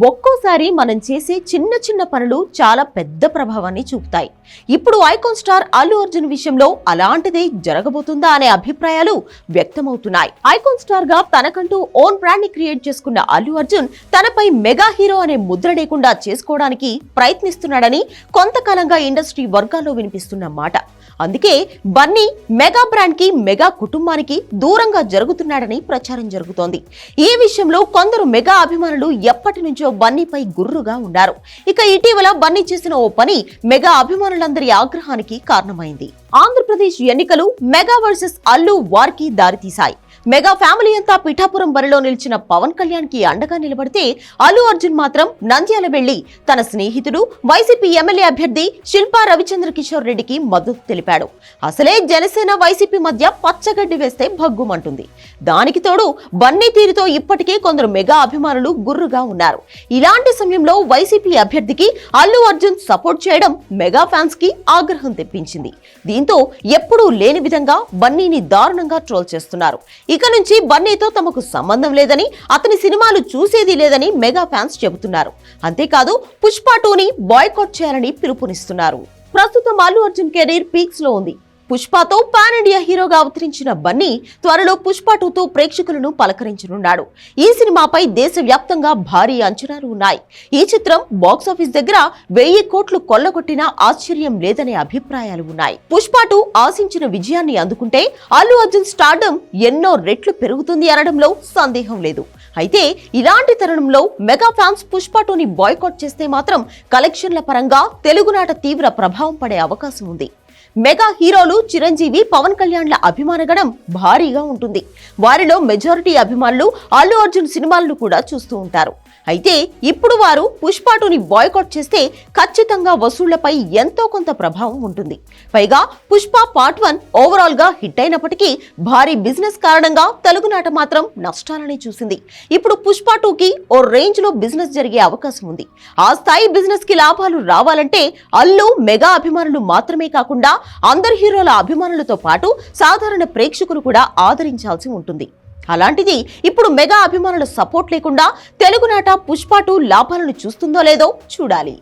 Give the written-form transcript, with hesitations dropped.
ఒక్కోసారి మనం చేసే చిన్న చిన్న పనులు చాలా పెద్ద ప్రభావాన్ని చూపుతాయి. ఇప్పుడు ఐకాన్ స్టార్ అల్లు అర్జున్ విషయంలో అలాంటిదే జరగబోతుందా అనే అభిప్రాయాలు వ్యక్తమవుతున్నాయి. ఐకాన్ స్టార్ గా తనకంటూ ఓన్ బ్రాండ్ ని క్రియేట్ చేసుకున్న అల్లు అర్జున్ తనపై మెగా హీరో అనే ముద్ర లేకుండా చేసుకోవడానికి ప్రయత్నిస్తున్నాడని కొంతకాలంగా ఇండస్ట్రీ వర్గాల్లో వినిపిస్తున్న మాట. అందుకే బన్నీ మెగా బ్రాండ్ కి మెగా కుటుంబానికి దూరంగా జరుగుతున్నాడని ప్రచారం జరుగుతోంది. ఈ విషయంలో కొందరు మెగా అభిమానులు ఎప్పటి నుంచో బన్నీపై గుర్రుగా ఉన్నారు. ఇక ఇటీవల బన్నీ చేసిన ఓ పని మెగా అభిమానులందరి ఆగ్రహానికి కారణమైంది. ఆంధ్రప్రదేశ్ ఎన్నికలు మెగా వర్సెస్ అల్లు వార్కి దారితీశాయి. మెగా ఫ్యామిలీ అంతా పిఠాపురం బరిలో నిలిచిన పవన్ కళ్యాణ్ కి అండగా నిలబడితే అల్లు అర్జున్ మాత్రం నంద్యాల వెళ్లి తన స్నేహితుడు వైసీపీ ఎమ్మెల్యే అభ్యర్థి శిల్పా రవిచంద్ర కిషోర్ రెడ్డికి మద్దతు తెలిపాడు. అసలే జనసేన వైసీపీ మధ్య పచ్చగడ్డి వేస్తే భగ్గుమంటుంది. దానికి తోడు బన్నీ తీరుతో ఇప్పటికే కొందరు మెగా అభిమానులు గుర్రుగా ఉన్నారు. ఇలాంటి సమయంలో వైసీపీ అభ్యర్థికి అల్లు అర్జున్ సపోర్ట్ చేయడం మెగా ఫ్యాన్స్ కి ఆగ్రహం తెప్పించింది. దీంతో ఎప్పుడూ లేని విధంగా బన్నీని దారుణంగా ట్రోల్ చేస్తున్నారు. ఇక నుంచి బన్నీతో తమకు సంబంధం లేదని, అతని సినిమాలు చూసేది లేదని మెగా ఫ్యాన్స్ చెబుతున్నారు. అంతేకాదు పుష్ప 2ని బాయ్కాట్ చేయాలని పిలుపునిస్తున్నారు. ప్రస్తుతం అల్లు అర్జున్ కెరీర్ పీక్స్ లో ఉంది. పుష్పతో పాన్ ఇండియా హీరోగా అవతరించిన బన్నీ త్వరలో పుష్ప 2తో ప్రేక్షకులను పలకరించనున్నాడు. ఈ సినిమాపై దేశవ్యాప్తంగా భారీ అంచనాలు ఉన్నాయి. ఈ చిత్రం బాక్సాఫీస్ దగ్గర 1000 కోట్లు కొల్లగొట్టినా ఆశ్చర్యం లేదనే అభిప్రాయాలు ఉన్నాయి. పుష్ప 2 ఆశించిన విజయాన్ని అందుకుంటే అల్లు అర్జున్ స్టార్డమ్ ఎన్నో రెట్లు పెరుగుతుంది అనడంలో సందేహం లేదు. అయితే ఇలాంటి తరుణంలో మెగా ఫ్యాన్స్ పుష్ప 2ని బాయ్కాట్ చేస్తే మాత్రం కలెక్షన్ల పరంగా తెలుగునాట తీవ్ర ప్రభావం పడే అవకాశం ఉంది. మెగా హీరోలు చిరంజీవి, పవన్ కళ్యాణ్ల అభిమానగణం భారీగా ఉంటుంది. వారిలో మెజారిటీ అభిమానులు అల్లు అర్జున్ సినిమాలను కూడా చూస్తూ ఉంటారు. అయితే ఇప్పుడు వారు పుష్ప 2ని బాయ్కాట్ చేస్తే ఖచ్చితంగా వసూళ్లపై ఎంతో కొంత ప్రభావం ఉంటుంది. పైగా పుష్ప పార్ట్ 1 ఓవరాల్ గా హిట్ అయినప్పటికీ భారీ బిజినెస్ కారణంగా తెలుగునాట మాత్రం నష్టాలని చూసింది. ఇప్పుడు పుష్ప 2కి ఓ రేంజ్ లో బిజినెస్ జరిగే అవకాశం ఉంది. ఆ స్థాయి బిజినెస్ కి లాభాలు రావాలంటే అల్లు మెగా అభిమానులు మాత్రమే కాకుండా అందరు హీరోల అభిమానులతో పాటు సాధారణ ప్రేక్షకులు కూడా ఆదరించాల్సి ఉంటుంది. అలాంటిది ఇప్పుడు మెగా అభిమానుల సపోర్ట్ లేకుండా తెలుగునాట పుష్ప 2 లాభాలను చూస్తుందో లేదో చూడాలి.